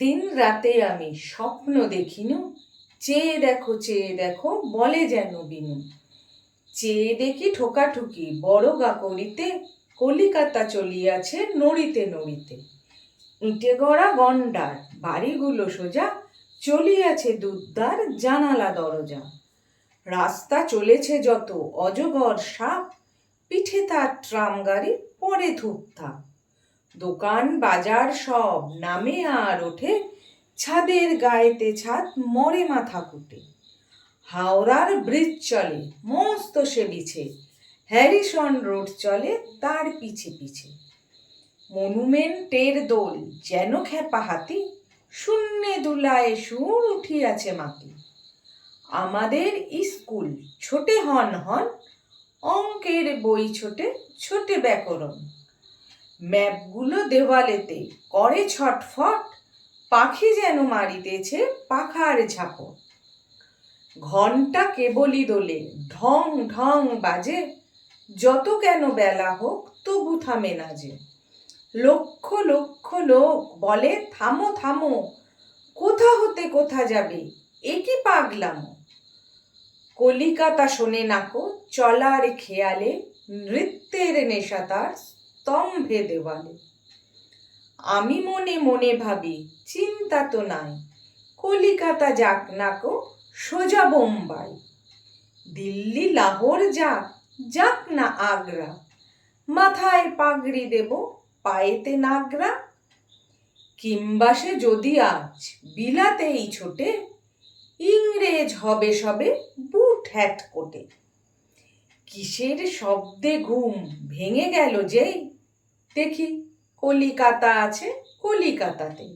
একদিন রাতে আমি স্বপ্ন দেখিনু, চেয়ে দেখো বলে যেন বিনু। চেয়ে দেখি ঠোকাঠুকি বড় গা করিতে, কলিকাতা চলিয়াছে নড়িতে নড়িতে। ইটে গড়া গন্ডার বাড়িগুলো সোজা, চলিয়াছে দুদ্দার জানালা দরজা। রাস্তা চলেছে যত অজগর সাপ, পিঠে তার ট্রাম গাড়ি পরে ধূপধাপ। দোকান বাজার সব নামে আর ওঠে, ছাদের গায়েতে ছাদ মরে মাথা কুটে। হাওড়ার ব্রিজ চলে মস্ত সে বিছে, হ্যারিসন রোড চলে তার পিছে পিছে। মনুমেন্টের দোল যেন খেপা হাতি, শূন্যে দুলায় সুর উঠিয়াছে মাটি। আমাদের স্কুল ছোটে হন হন, অঙ্কের বই ছোটে ছোটে ব্যাকরণ। ম্যাপগুলো দেওয়ালেতে করে ছটফট, পাখি যেন মারিতেছে পাখার ঝাপট। ঘন্টা কেবলি দোলে ঢং ঢং বাজে, যত কেন বেলা হোক তবু থামে না যে। লক্ষ লক্ষ লোক বলে থামো থামো, কোথা হতে কোথা যাবে এ কি পাগলামো। কলিকাতা শোনে নাকো চলার খেয়ালে, নৃত্যের নেশা তার স্তম্ভে দেওয়ালে। আমি মনে মনে ভাবি চিন্তা তো নাই, কলিকাতা যাক নাকো সোজা বোম্বাই। দিল্লি লাহোর যাক, যাক না আগ্রা, মাথায় পাগড়ি দেব পায়েতে নাগরা। কিংবা সে যদি আজ বিলাতেই ছোটে, ইংরেজ হবে সবে বুট হ্যাট কোটে। কিসের শব্দে ঘুম ভেঙে গেল যেই, দেখি কলিকাতা আছে কলিকাতাতেই।